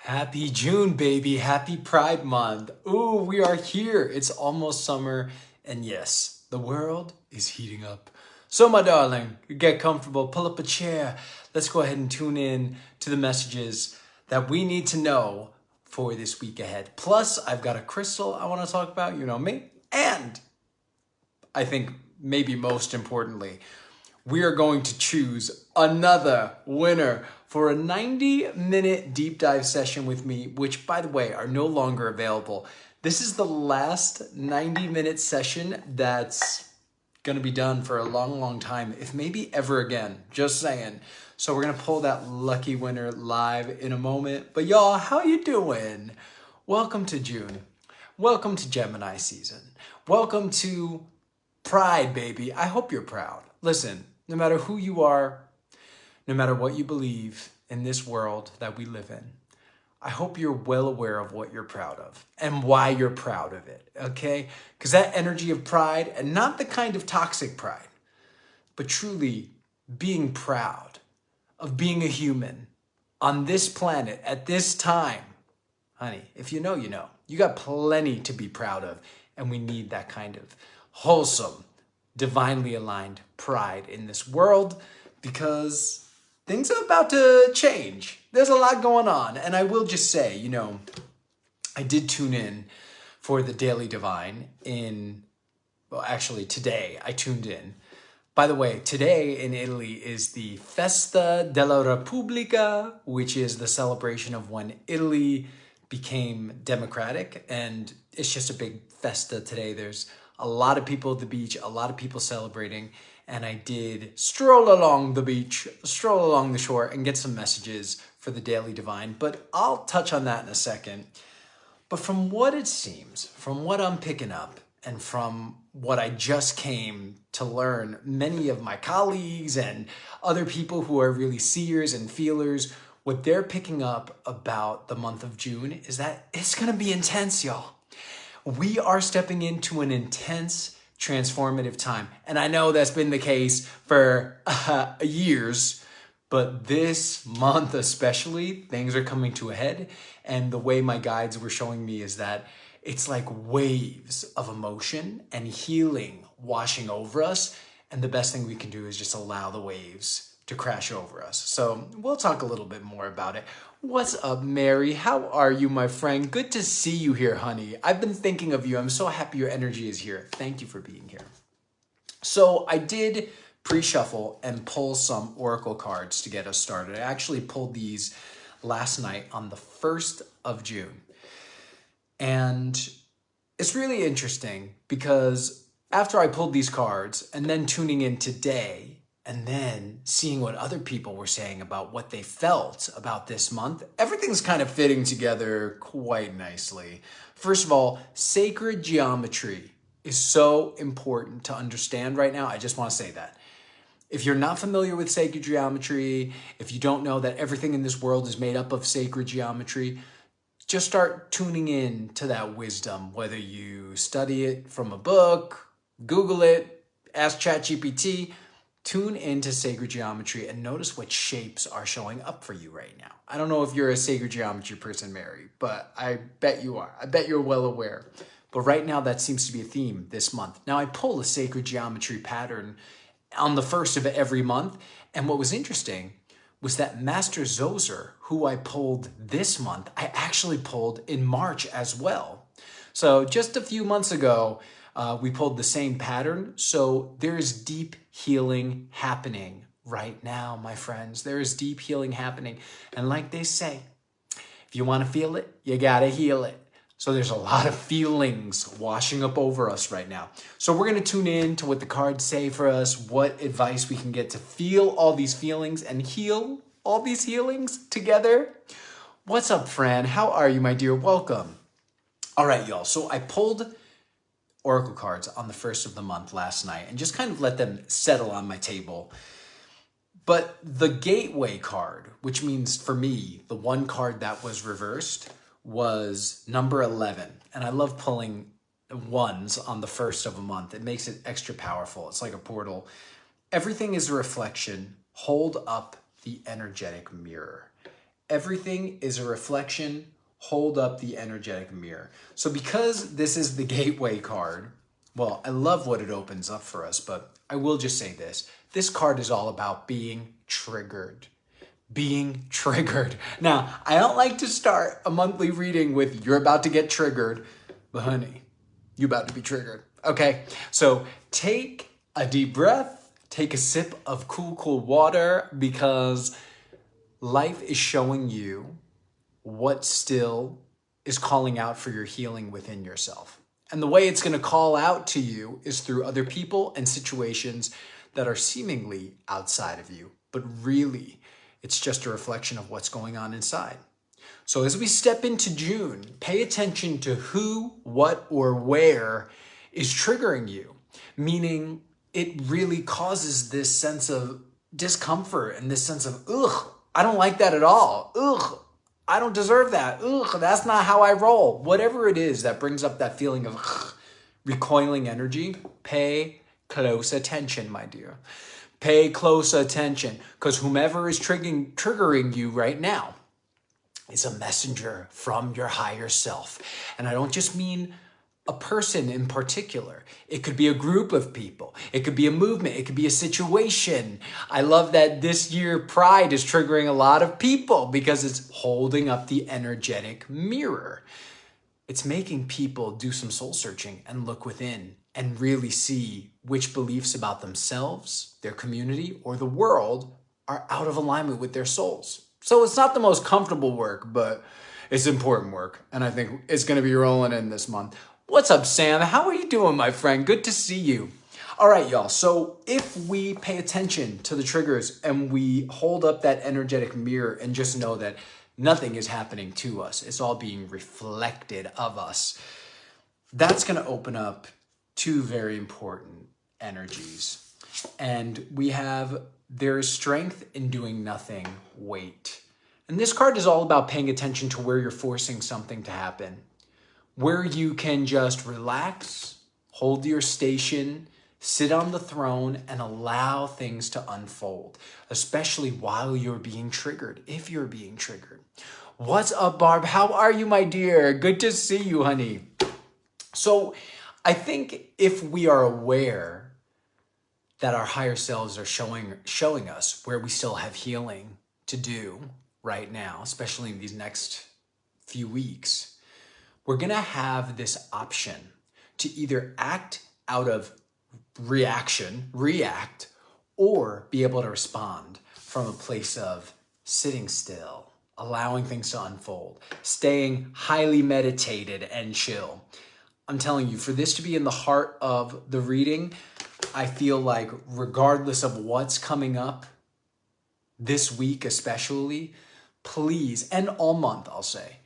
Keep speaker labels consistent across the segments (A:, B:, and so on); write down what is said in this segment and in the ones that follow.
A: Happy June, baby. Happy Pride Month. Ooh, we are here. It's almost summer. And yes, the world is heating up. So, my darling, get comfortable, pull up a chair. Let's go ahead and tune in to the messages that we need to know for this week ahead. Plus, I've got a crystal I want to talk about, you know me. And I think maybe most importantly, we are going to choose another winner for a 90-minute deep dive session with me, which, by the way, are no longer available. This is the last 90-minute session that's going to be done for a long, long time, if maybe ever again. Just saying. So we're going to pull that lucky winner live in a moment. But y'all, how you doing? Welcome to June. Welcome to Gemini season. Welcome to Pride, baby. I hope you're proud. Listen, no matter who you are, no matter what you believe in this world that we live in, I hope you're well aware of what you're proud of and why you're proud of it, okay? Because that energy of pride, and not the kind of toxic pride, but truly being proud of being a human on this planet at this time, honey, if you know, you know. You got plenty to be proud of, and we need that kind of wholesome, divinely aligned pride in this world because things are about to change. There's a lot going on. And I will just say, I did tune in for the Daily Divine today I tuned in. By the way, today in Italy is the Festa della Repubblica, which is the celebration of when Italy became democratic. And it's just a big festa today. There's a lot of people at the beach, a lot of people celebrating. And I did stroll along the beach, stroll along the shore, and get some messages for the Daily Divine. But I'll touch on that in a second. But from what it seems, from what I'm picking up, and from what I just came to learn, many of my colleagues and other people who are really seers and feelers, what they're picking up about the month of June is that it's going to be intense, y'all. We are stepping into an intense, transformative time. And I know that's been the case for years, but this month especially, things are coming to a head. And the way my guides were showing me is that it's like waves of emotion and healing washing over us. And the best thing we can do is just allow the waves to crash over us. So we'll talk a little bit more about it. What's up, Mary? How are you, my friend? Good to see you here, honey. I've been thinking of you. I'm so happy your energy is here. Thank you for being here. So I did pre-shuffle and pull some oracle cards to get us started. I actually pulled these last night on the 1st of June. And it's really interesting because after I pulled these cards and then tuning in today and then seeing what other people were saying about what they felt about this month, everything's kind of fitting together quite nicely. First of all, sacred geometry is so important to understand right now. I just want to say that. If you're not familiar with sacred geometry, if you don't know that everything in this world is made up of sacred geometry, just start tuning in to that wisdom, whether you study it from a book, Google it, ask ChatGPT, tune into sacred geometry and notice what shapes are showing up for you right now. I don't know if you're a sacred geometry person, Mary, but I bet you are. I bet you're well aware. But right now, that seems to be a theme this month. Now, I pull a sacred geometry pattern on the 1st of every month. And what was interesting was that Master Zoser, who I pulled this month, I actually pulled in March as well. So just a few months ago, we pulled the same pattern. So there's deep healing happening right now, my friends. There is deep healing happening. And like they say, if you want to feel it, you got to heal it. So there's a lot of feelings washing up over us right now. So we're going to tune in to what the cards say for us, what advice we can get to feel all these feelings and heal all these healings together. What's up, Fran? How are you, my dear? Welcome. All right, y'all. So I pulled oracle cards on the 1st of the month last night and just kind of let them settle on my table. But the gateway card, which means for me, the one card that was reversed, was number 11. And I love pulling ones on the 1st of a month. It makes it extra powerful. It's like a portal. Everything is a reflection. Hold up the energetic mirror. Everything is a reflection. Hold up the energetic mirror. So because this is the gateway card, well, I love what it opens up for us, but I will just say this. This card is all about being triggered. Being triggered. Now, I don't like to start a monthly reading with you're about to get triggered, but honey, you about to be triggered. Okay, so take a deep breath, take a sip of cool water, because life is showing you what still is calling out for your healing within yourself. And the way it's going to call out to you is through other people and situations that are seemingly outside of you, but really it's just a reflection of what's going on inside. So as we step into June, pay attention to who, what, or where is triggering you, meaning it really causes this sense of discomfort and this sense of, ugh, I don't like that at all. Ugh, I don't deserve that. Ugh, that's not how I roll. Whatever it is that brings up that feeling of ugh, recoiling energy, pay close attention, my dear. Pay close attention, because whomever is triggering you right now is a messenger from your higher self. And I don't just mean a person in particular. It could be a group of people. It could be a movement. It could be a situation. I love that this year Pride is triggering a lot of people because it's holding up the energetic mirror. It's making people do some soul searching and look within and really see which beliefs about themselves, their community, or the world are out of alignment with their souls. So it's not the most comfortable work, but it's important work. And I think it's going to be rolling in this month. What's up, Sam? How are you doing, my friend? Good to see you. All right, y'all. So if we pay attention to the triggers and we hold up that energetic mirror and just know that nothing is happening to us, it's all being reflected of us, that's going to open up two very important energies. And we have, there is strength in doing nothing, wait. And this card is all about paying attention to where you're forcing something to happen, where you can just relax, hold your station, sit on the throne, and allow things to unfold, especially while you're being triggered, if you're being triggered. What's up, Barb? How are you, my dear? Good to see you, honey. So I think if we are aware that our higher selves are showing us where we still have healing to do right now, especially in these next few weeks, we're going to have this option to either act out of react, or be able to respond from a place of sitting still, allowing things to unfold, staying highly meditated and chill. I'm telling you, for this to be in the heart of the reading, I feel like regardless of what's coming up this week especially, please, and all month I'll say,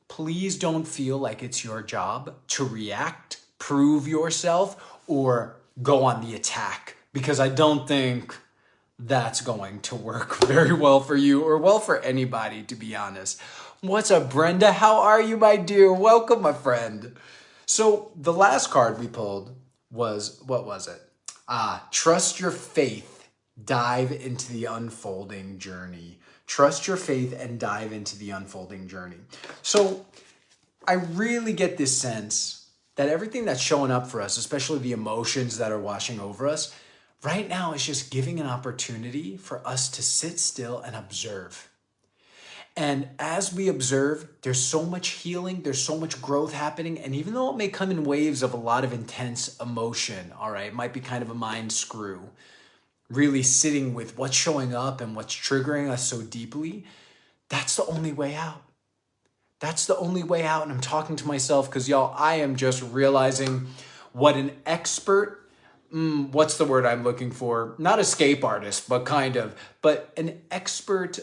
A: please don't feel like it's your job to react, prove yourself, or go on the attack, because I don't think that's going to work very well for you or well for anybody, to be honest. What's up, Brenda? How are you, my dear? Welcome, my friend. So the last card we pulled was, what was it? Trust your faith, dive into the unfolding journey. Trust your faith and dive into the unfolding journey. So I really get this sense that everything that's showing up for us, especially the emotions that are washing over us, right now is just giving an opportunity for us to sit still and observe. And as we observe, there's so much healing, there's so much growth happening. And even though it may come in waves of a lot of intense emotion, all right, it might be kind of a mind screw, really sitting with what's showing up and what's triggering us so deeply, that's the only way out. That's the only way out. And I'm talking to myself because, y'all, I am just realizing what an expert, what's the word I'm looking for? Not escape artist, but kind of, but an expert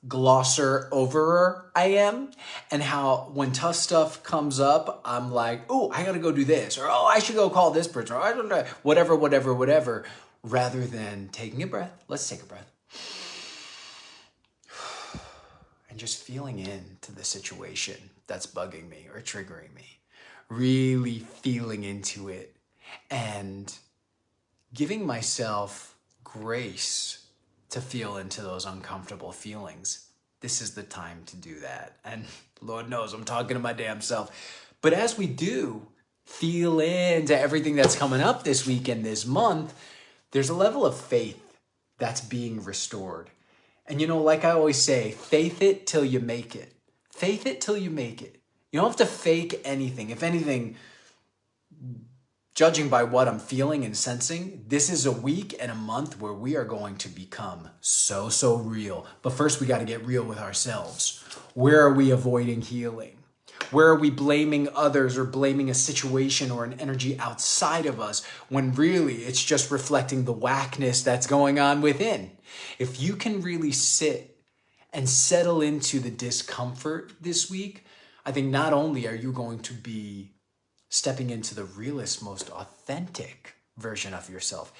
A: glosser overer I am, and how when tough stuff comes up, I'm like, oh, I gotta go do this, or oh, I should go call this person, or I don't know, whatever, rather than taking a breath. Let's take a breath. And just feeling into the situation that's bugging me or triggering me, really feeling into it and giving myself grace to feel into those uncomfortable feelings, this is the time to do that. And Lord knows I'm talking to my damn self. But as we do feel into everything that's coming up this week and this month, there's a level of faith that's being restored. And you know, like I always say, faith it till you make it. Faith it till you make it. You don't have to fake anything. If anything, judging by what I'm feeling and sensing, this is a week and a month where we are going to become so real. But first, we got to get real with ourselves. Where are we avoiding healing? Where are we blaming others or blaming a situation or an energy outside of us when really it's just reflecting the whackness that's going on within? If you can really sit and settle into the discomfort this week, I think not only are you going to be stepping into the realest, most authentic version of yourself,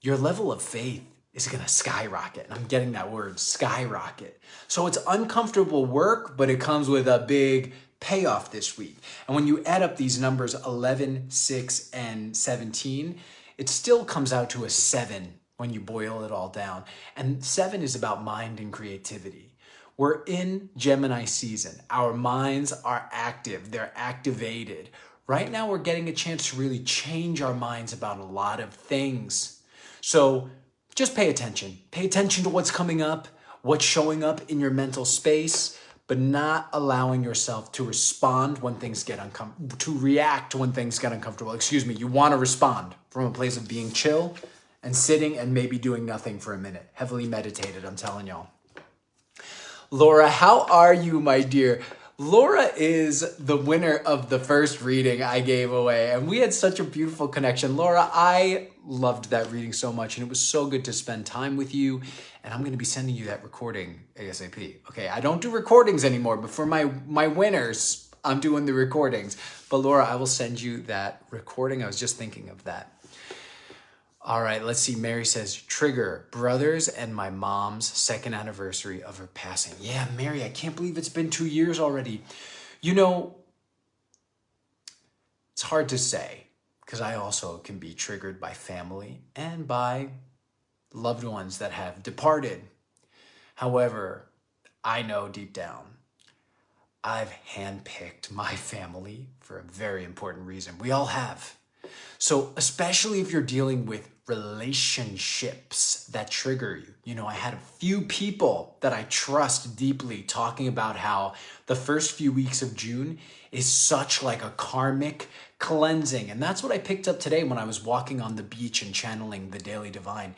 A: your level of faith is going to skyrocket. And I'm getting that word, skyrocket. So it's uncomfortable work, but it comes with a big payoff this week. And when you add up these numbers, 11, 6, and 17, it still comes out to a 7 when you boil it all down. And 7 is about mind and creativity. We're in Gemini season. Our minds are active. They're activated. Right now, we're getting a chance to really change our minds about a lot of things. So just pay attention. Pay attention to what's coming up, what's showing up in your mental space, but not allowing yourself to respond when things get uncomfortable, to react when things get uncomfortable. Excuse me, you want to respond from a place of being chill and sitting and maybe doing nothing for a minute. Heavily meditated, I'm telling y'all. Laura, how are you, my dear? Laura is the winner of the first reading I gave away, and we had such a beautiful connection. Laura, I loved that reading so much, and it was so good to spend time with you, and I'm going to be sending you that recording ASAP. Okay, I don't do recordings anymore, but for my winners, I'm doing the recordings. But Laura, I will send you that recording. I was just thinking of that. All right, let's see. Mary says, trigger, brothers and my mom's 2nd anniversary of her passing. Yeah, Mary, I can't believe it's been 2 years already. You know, it's hard to say because I also can be triggered by family and by loved ones that have departed. However, I know deep down, I've handpicked my family for a very important reason. We all have. So especially if you're dealing with relationships that trigger you. You know, I had a few people that I trust deeply talking about how the first few weeks of June is such like a karmic cleansing. And that's what I picked up today when I was walking on the beach and channeling the Daily Divine.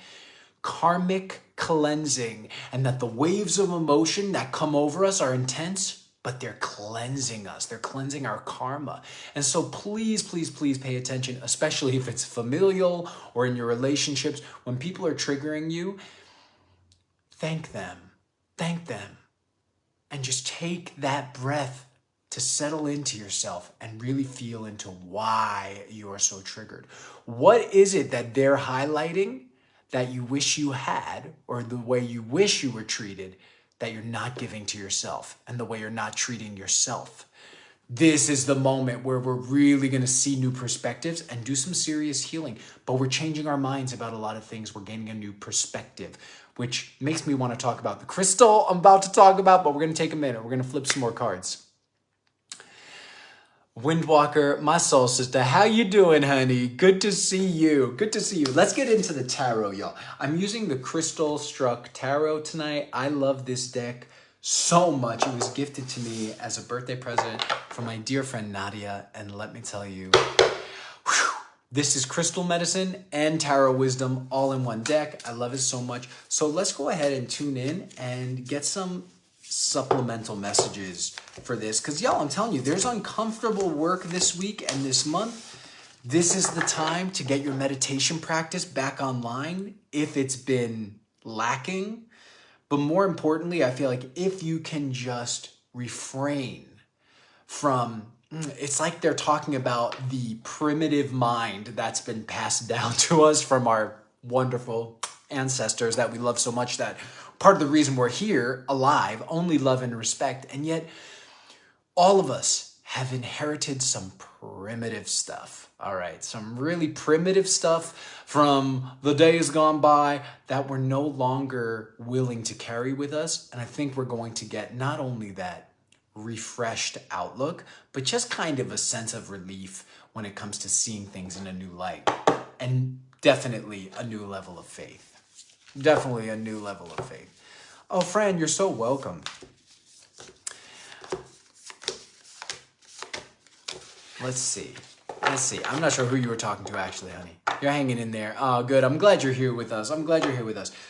A: Karmic cleansing, and that the waves of emotion that come over us are intense, but they're cleansing us. They're cleansing our karma. And so please, please, please pay attention, especially if it's familial or in your relationships. When people are triggering you, thank them, and just take that breath to settle into yourself and really feel into why you are so triggered. What is it that they're highlighting that you wish you had, or the way you wish you were treated that you're not giving to yourself, and the way you're not treating yourself? This is the moment where we're really going to see new perspectives and do some serious healing. But we're changing our minds about a lot of things. We're gaining a new perspective, which makes me want to talk about the crystal I'm about to talk about, but we're going to take a minute. We're going to flip some more cards. Windwalker, my soul sister, how you doing, honey? Good to see you. Good to see you. Let's get into the tarot, y'all. I'm using the Crystal Struck Tarot tonight. I love this deck so much. It was gifted to me as a birthday present from my dear friend Nadia. And let me tell you, this is crystal medicine and tarot wisdom all in one deck. I love it so much. So let's go ahead and tune in and get some supplemental messages for this, because y'all, I'm telling you, there's uncomfortable work this week and this month. This is the time to get your meditation practice back online if it's been lacking. But more importantly, I feel like if you can just refrain from, it's like they're talking about the primitive mind that's been passed down to us from our wonderful ancestors that we love so much, that part of the reason we're here alive, only love and respect. And yet all of us have inherited some primitive stuff. All right, some really primitive stuff from the days gone by that we're no longer willing to carry with us. And I think we're going to get not only that refreshed outlook, but just kind of a sense of relief when it comes to seeing things in a new light. And definitely a new level of faith. Definitely a new level of faith. Oh, Fran, you're so welcome. Let's see. I'm not sure who you were talking to, actually, honey. You're hanging in there. Oh, good. I'm glad you're here with us.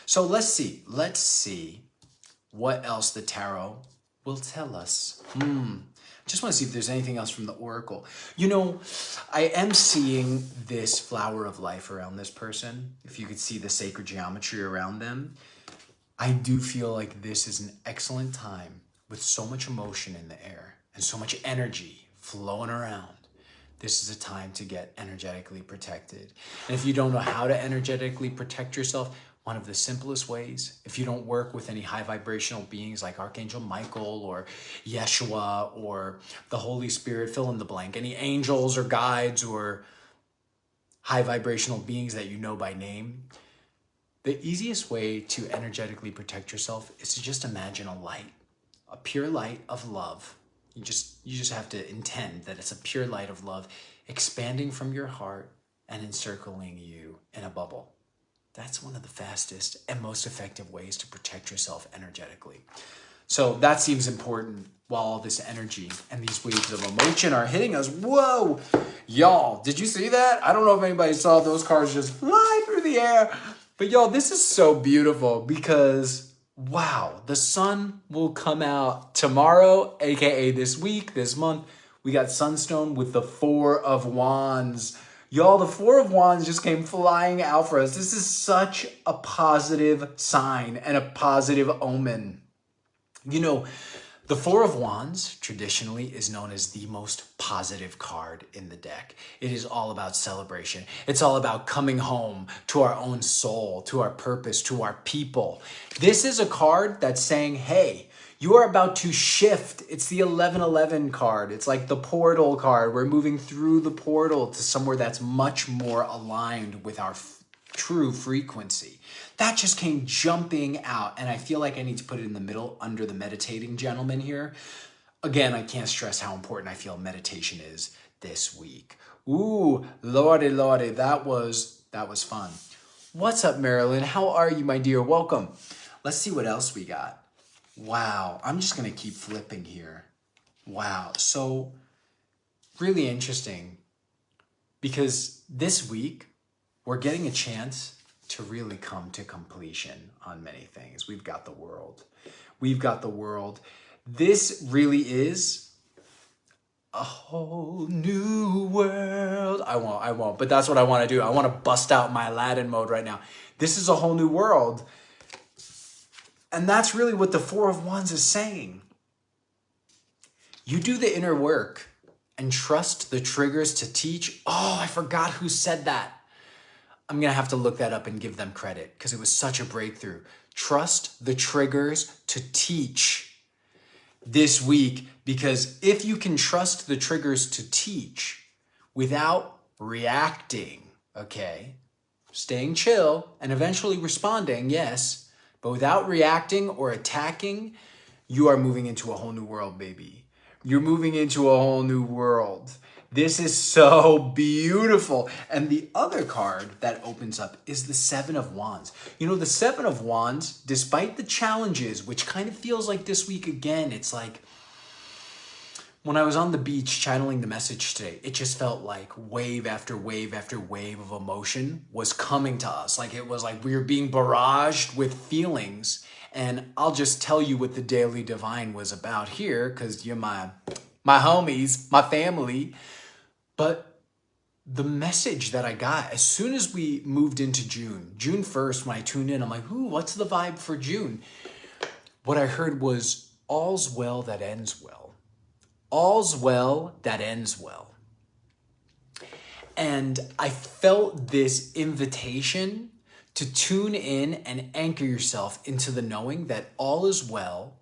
A: So let's see what else the tarot will tell us. Just want to see if there's anything else from the oracle. You know, I am seeing this flower of life around this person. If you could see the sacred geometry around them, I do feel like this is an excellent time with so much emotion in the air and so much energy flowing around. This is a time to get energetically protected. And if you don't know how to energetically protect yourself, one of the simplest ways, if you don't work with any high vibrational beings like Archangel Michael or Yeshua or the Holy Spirit, fill in the blank, any angels or guides or high vibrational beings that you know by name, the easiest way to energetically protect yourself is to just imagine a light, a pure light of love. You just have to intend that it's a pure light of love expanding from your heart and encircling you in a bubble. That's one of the fastest and most effective ways to protect yourself energetically. So that seems important while all this energy and these waves of emotion are hitting us. Whoa! Y'all, did you see that? I don't know if anybody saw those cars just fly through the air. But y'all, this is so beautiful because, wow, the sun will come out tomorrow, aka this week, this month. We got Sunstone with the Four of Wands. Y'all, the Four of Wands just came flying out for us. This is such a positive sign and a positive omen. You know, the Four of Wands traditionally is known as the most positive card in the deck. It is all about celebration. It's all about coming home to our own soul, to our purpose, to our people. This is a card that's saying, hey, you are about to shift. It's the 1111 card. It's like the portal card. We're moving through the portal to somewhere that's much more aligned with our true frequency. That just came jumping out, and I feel like I need to put it in the middle under the meditating gentleman here. Again, I can't stress how important I feel meditation is this week. Ooh, lordy, that was fun. What's up, Marilyn? How are you, my dear? Welcome. Let's see what else we got. Wow, I'm just gonna keep flipping here. Wow, so really interesting because this week we're getting a chance to really come to completion on many things. We've got the world. This really is a whole new world. I won't, but that's what I want to do. I want to bust out my Aladdin mode right now. This is a whole new world. And that's really what the Four of Wands is saying. You do the inner work and trust the triggers to teach. Oh, I forgot who said that. I'm going to have to look that up and give them credit because it was such a breakthrough. Trust the triggers to teach this week, because if you can trust the triggers to teach without reacting, okay, staying chill and eventually responding, yes, but without reacting or attacking, you are moving into a whole new world, baby. You're moving into a whole new world. This is so beautiful. And the other card that opens up is the Seven of Wands. You know, the Seven of Wands, despite the challenges, which kind of feels like this week again, it's like when I was on the beach channeling the message today, it just felt like wave after wave after wave of emotion was coming to us. Like it was like we were being barraged with feelings. And I'll just tell you what the Daily Divine was about here, because you're my homies, my family. But the message that I got as soon as we moved into June 1st, when I tuned in, I'm like, ooh, what's the vibe for June? What I heard was all's well that ends well. All's well that ends well. And I felt this invitation to tune in and anchor yourself into the knowing that all is well,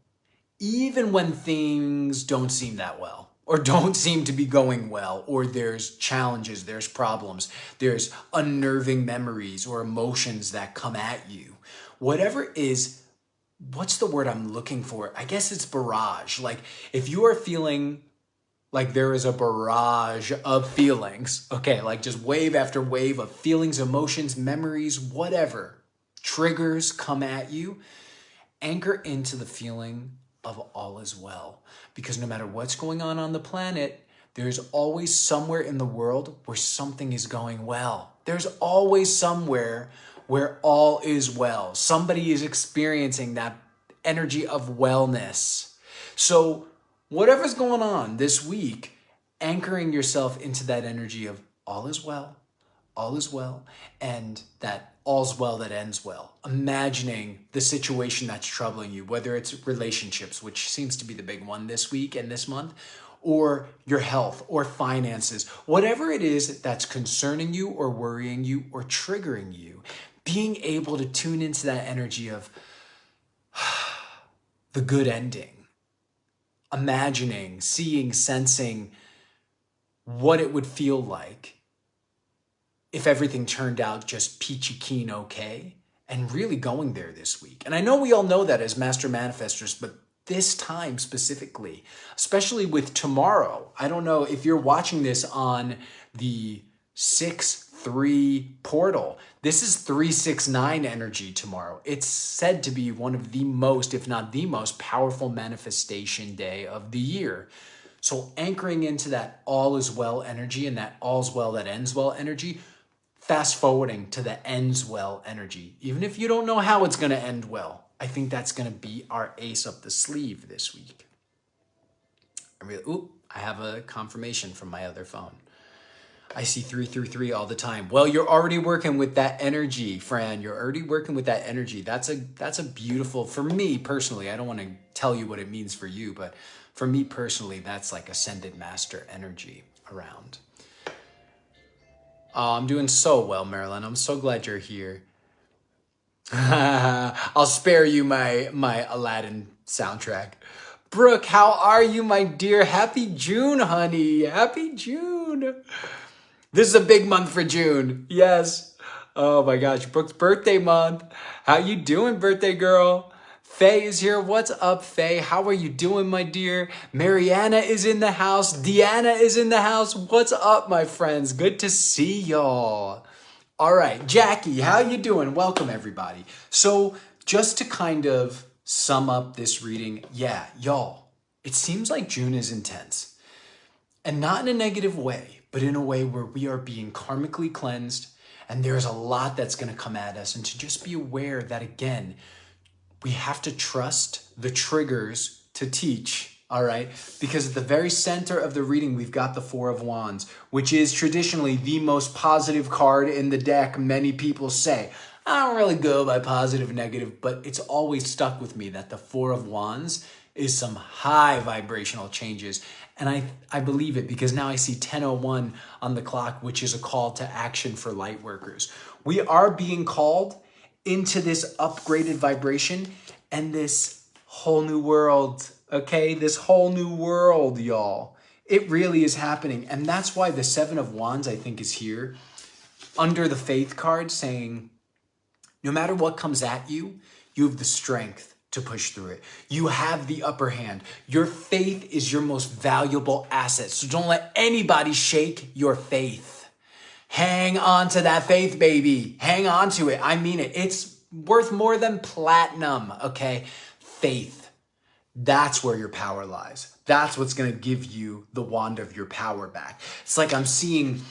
A: even when things don't seem that well. or don't seem to be going well, or there's challenges, there's problems, there's unnerving memories or emotions that come at you. Whatever is, what's the word I'm looking for? I guess it's barrage. Like if you are feeling like there is a barrage of feelings, okay, like just wave after wave of feelings, emotions, memories, whatever, triggers come at you, anchor into the feeling of all is well. Because no matter what's going on the planet, there's always somewhere in the world where something is going well. There's always somewhere where all is well. Somebody is experiencing that energy of wellness. So whatever's going on this week, anchoring yourself into that energy of all is well, and that all's well that ends well. Imagining the situation that's troubling you, whether it's relationships, which seems to be the big one this week and this month, or your health or finances, whatever it is that's concerning you or worrying you or triggering you, being able to tune into that energy of the good ending, imagining, seeing, sensing what it would feel like if everything turned out just peachy keen okay, and really going there this week. And I know we all know that as master manifestors, but this time specifically, especially with tomorrow, I don't know if you're watching this on the 6-3 portal. This is 369 energy tomorrow. It's said to be one of the most, if not the most powerful manifestation day of the year. So anchoring into that all is well energy and that all's well that ends well energy, fast forwarding to the ends well energy. Even if you don't know how it's going to end well, I think that's going to be our ace up the sleeve this week. I have a confirmation from my other phone. I see 333 all the time. Well, you're already working with that energy, Fran. You're already working with that energy. That's a beautiful, for me personally, I don't want to tell you what it means for you, but for me personally, that's like ascended master energy around. Oh, I'm doing so well, Marilyn. I'm so glad you're here. I'll spare you my Aladdin soundtrack. Brooke, how are you, my dear? Happy June, honey. Happy June. This is a big month for June. Yes. Oh my gosh, Brooke's birthday month. How you doing, birthday girl? Faye is here. What's up, Faye? How are you doing, my dear? Mariana is in the house. Deanna is in the house. What's up, my friends? Good to see y'all. All right, Jackie, how you doing? Welcome, everybody. So just to kind of sum up this reading, yeah, y'all, it seems like June is intense. And not in a negative way, but in a way where we are being karmically cleansed, and there's a lot that's going to come at us. And to just be aware that, again, we have to trust the triggers to teach, all right? Because at the very center of the reading, we've got the Four of Wands, which is traditionally the most positive card in the deck. Many people say, I don't really go by positive, negative, but it's always stuck with me that the Four of Wands is some high vibrational changes. And I believe it because now I see 10:01 on the clock, which is a call to action for light workers. We are being called into this upgraded vibration and this whole new world, okay? This whole new world, y'all. It really is happening. And that's why the Seven of Wands, I think, is here under the Faith card saying, no matter what comes at you, you have the strength to push through it. You have the upper hand. Your faith is your most valuable asset. So don't let anybody shake your faith. Hang on to that faith, baby. Hang on to it. I mean it. It's worth more than platinum, okay? Faith. That's where your power lies. That's what's going to give you the wand of your power back. It's like I'm seeing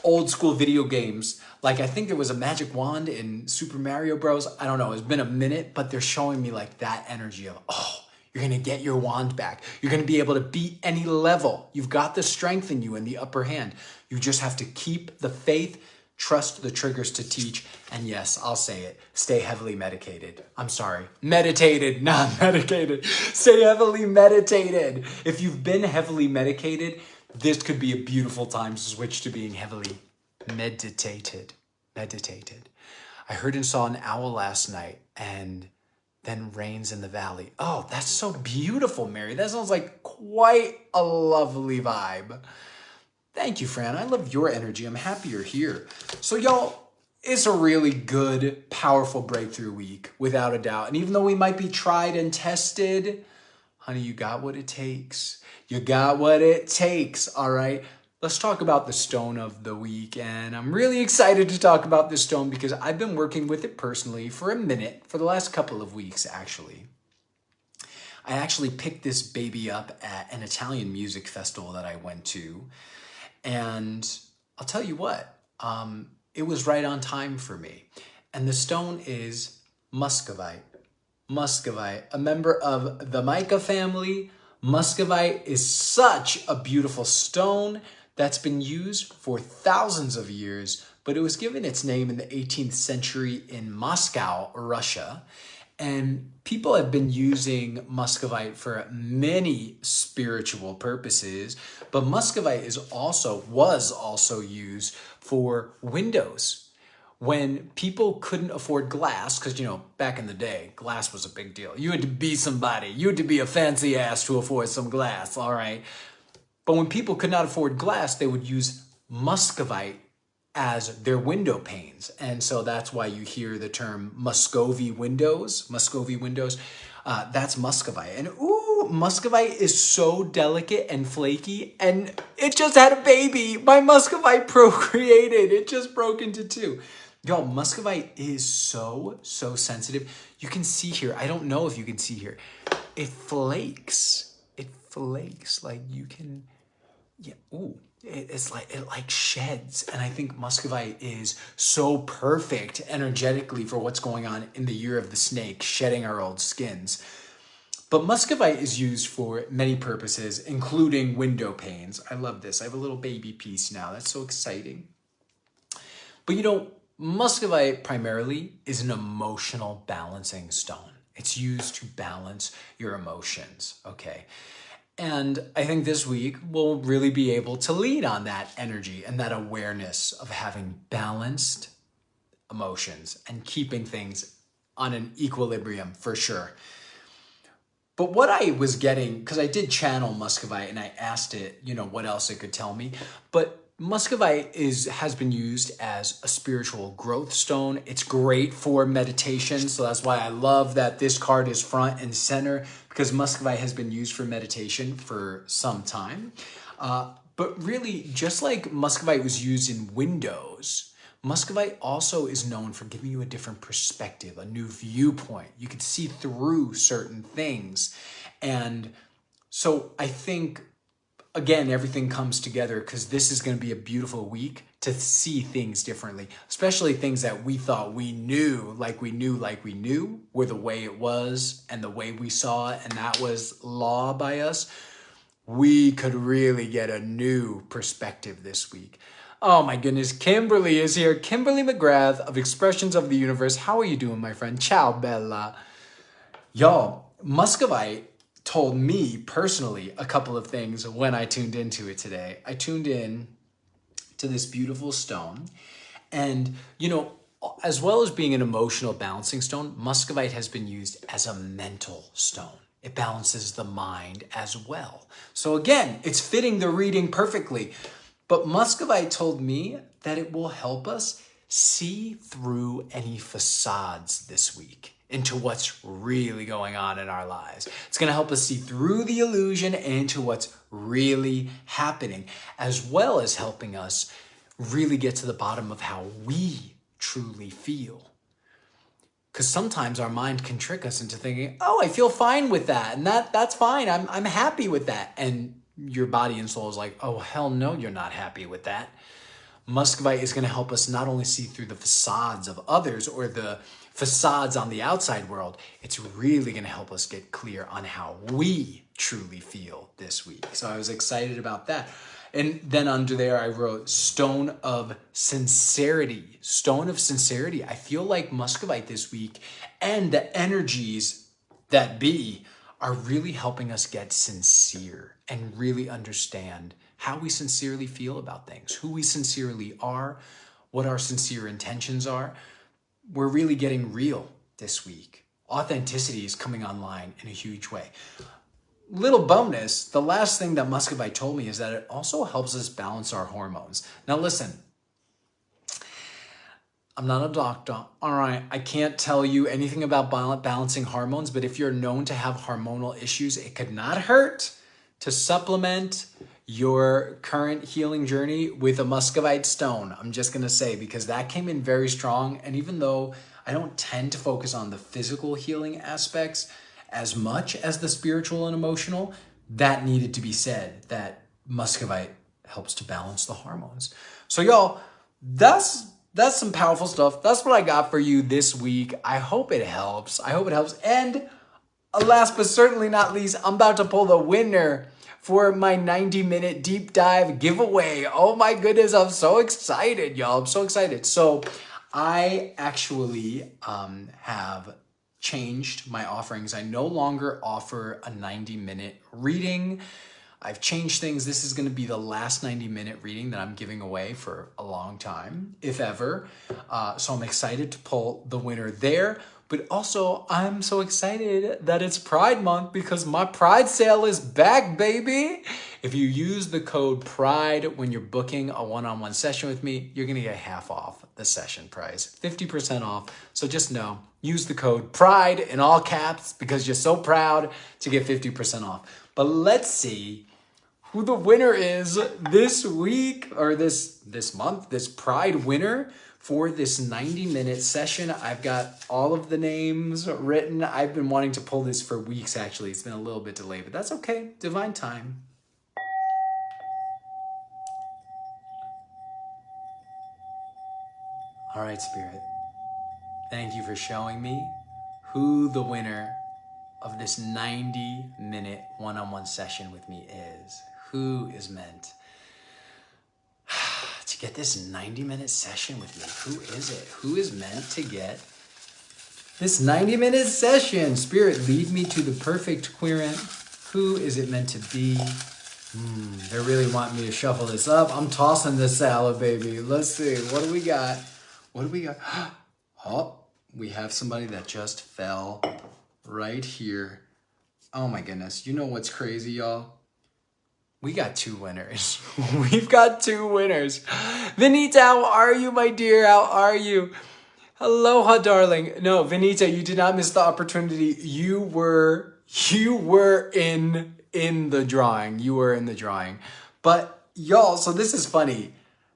A: old school video games. Like I think there was a magic wand in Super Mario Bros. I don't know. It's been a minute, but they're showing me like that energy of, oh, you're going to get your wand back. You're going to be able to beat any level. You've got the strength in you and the upper hand. You just have to keep the faith, trust the triggers to teach, and yes, I'll say it, stay heavily medicated. I'm sorry, meditated, not medicated. Stay heavily meditated. If you've been heavily medicated, this could be a beautiful time to switch to being heavily meditated. I heard and saw an owl last night, and then rains in the valley. Oh, that's so beautiful, Mary. That sounds like quite a lovely vibe. Thank you, Fran. I love your energy. I'm happy you're here. So y'all, it's a really good, powerful breakthrough week, without a doubt. And even though we might be tried and tested, honey, you got what it takes. You got what it takes, all right? Let's talk about the stone of the week. And I'm really excited to talk about this stone because I've been working with it personally for a minute, for the last couple of weeks, actually. I actually picked this baby up at an Italian music festival that I went to. And I'll tell you what, it was right on time for me. And the stone is muscovite. Muscovite, a member of the mica family. Muscovite is such a beautiful stone that's been used for thousands of years, but it was given its name in the 18th century in Moscow, Russia. And people have been using muscovite for many spiritual purposes, but muscovite was also used for windows. When people couldn't afford glass, because, back in the day, glass was a big deal. You had to be somebody. You had to be a fancy ass to afford some glass, all right? But when people could not afford glass, they would use muscovite as their window panes. And so that's why you hear the term Muscovy windows. That's muscovite. And muscovite is so delicate and flaky, and it just had a baby. My muscovite procreated. It just broke into two. Y'all, muscovite is so sensitive. You can see here, I don't know if you can see here, it flakes. It flakes like you can, yeah, ooh. It sheds. And I think muscovite is so perfect energetically for what's going on in the year of the snake, shedding our old skins. But muscovite is used for many purposes, including window panes. I love this. I have a little baby piece now. That's so exciting. But muscovite primarily is an emotional balancing stone. It's used to balance your emotions, okay? And I think this week we'll really be able to lean on that energy and that awareness of having balanced emotions and keeping things on an equilibrium for sure. But what I was getting, because I did channel muscovite and I asked it, what else it could tell me. But muscovite has been used as a spiritual growth stone. It's great for meditation. So that's why I love that this card is front and center, because muscovite has been used for meditation for some time. But really, just like muscovite was used in windows, muscovite also is known for giving you a different perspective, a new viewpoint. You can see through certain things. And so I think, again, everything comes together because this is going to be a beautiful week to see things differently, especially things that we thought we knew, like we knew were the way it was and the way we saw it, and that was law by us. We could really get a new perspective this week. Oh my goodness, Kimberly is here. Kimberly McGrath of Expressions of the Universe. How are you doing, my friend? Ciao, Bella. Y'all, muscovite told me personally a couple of things when I tuned into it today. I tuned in to this beautiful stone, and as well as being an emotional balancing stone, muscovite has been used as a mental stone. It balances the mind as well. So again, it's fitting the reading perfectly. But muscovite told me that it will help us see through any facades this week into what's really going on in our lives. It's going to help us see through the illusion into what's really happening, as well as helping us really get to the bottom of how we truly feel. Because sometimes our mind can trick us into thinking, oh, I feel fine with that, and that's fine. I'm happy with that. And your body and soul is like, oh, hell no, you're not happy with that. Muscovite is going to help us not only see through the facades of others or the facades on the outside world, it's really going to help us get clear on how we truly feel this week. So I was excited about that. And then under there, I wrote Stone of Sincerity. Stone of Sincerity. I feel like muscovite this week and the energies that be are really helping us get sincere and really understand how we sincerely feel about things, who we sincerely are, what our sincere intentions are. We're really getting real this week. Authenticity is coming online in a huge way. little bonus, the last thing that Muscovite told me is that it also helps us balance our hormones. Now listen, I'm not a doctor, all right? I can't tell you anything about balancing hormones, but if you're known to have hormonal issues, it could not hurt to supplement your current healing journey with a Muscovite stone. I'm just gonna say, because that came in very strong. And even though I don't tend to focus on the physical healing aspects as much as the spiritual and emotional, that needed to be said, that Muscovite helps to balance the hormones. So y'all, that's some powerful stuff. That's what I got for you this week. I hope it helps. I hope it helps. And last but certainly not least, I'm about to pull the winner for my 90-minute deep dive giveaway. Oh my goodness, I'm so excited, y'all. I'm so excited. So I actually have changed my offerings. I no longer offer a 90-minute reading. I've changed things. This is going to be the last 90-minute reading that I'm giving away for a long time, if ever. So I'm excited to pull the winner there. But also, I'm so excited that it's Pride Month because my Pride sale is back, baby. If you use the code PRIDE when you're booking a one-on-one session with me, you're going to get half off the session price, 50% off. So just know, use the code PRIDE in all caps because you're so proud to get 50% off. But let's see who the winner is this week or this month, this Pride winner for this 90-minute session. I've got all of the names written. I've been wanting to pull this for weeks, actually. It's been a little bit delayed, but that's okay. Divine time. All right, Spirit. Thank you for showing me who the winner of this 90-minute one-on-one session with me is. Who is meant to get this 90-minute session with me? Who is it? Who is meant to get this 90-minute session? Spirit, lead me to the perfect querent. Who is it meant to be? They really want me to shuffle this up. I'm tossing this salad, baby. Let's see. What do we got? What do we got? Oh, we have somebody that just fell right here. Oh my goodness. You know what's crazy, y'all? We got two winners. We've got two winners. Vinita, how are you, my dear? How are you? Aloha, darling. No, Vinita, you did not miss the opportunity. You were in the drawing. You were in the drawing. But y'all, so this is funny.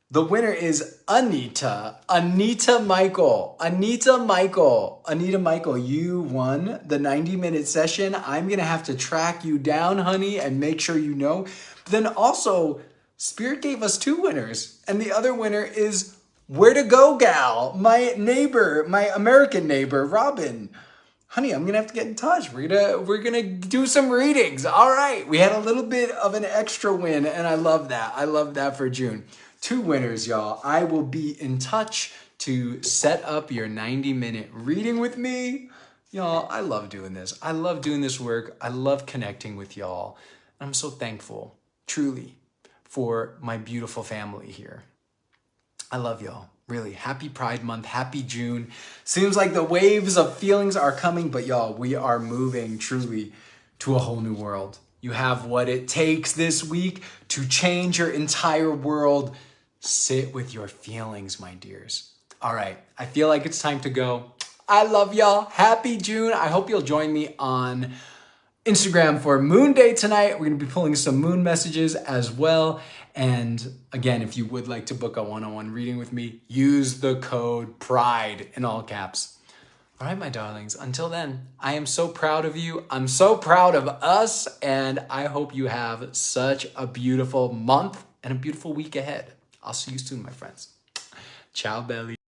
A: The winner is Anita Michael. Anita Michael, you won the 90-minute session. I'm going to have to track you down, honey, and make sure you know. But then also, Spirit gave us two winners. And the other winner is Where to Go Gal, my neighbor, my American neighbor, Robin. Honey, I'm going to have to get in touch. We're gonna do some readings. All right. We had a little bit of an extra win, and I love that. I love that for June. Two winners, y'all. I will be in touch to set up your 90-minute reading with me. Y'all, I love doing this. I love doing this work. I love connecting with y'all. I'm so thankful, truly, for my beautiful family here. I love y'all. Really, happy Pride Month, happy June. Seems like the waves of feelings are coming, but y'all, we are moving truly to a whole new world. You have what it takes this week to change your entire world. Sit with your feelings, my dears. All right, I feel like it's time to go. I love y'all. Happy June. I hope you'll join me on Instagram for Moon Day tonight. We're going to be pulling some moon messages as well. And again, if you would like to book a one-on-one reading with me, use the code PRIDE in all caps. All right, my darlings, until then, I am so proud of you. I'm so proud of us. And I hope you have such a beautiful month and a beautiful week ahead. I'll see you soon, my friends. Ciao, Belly.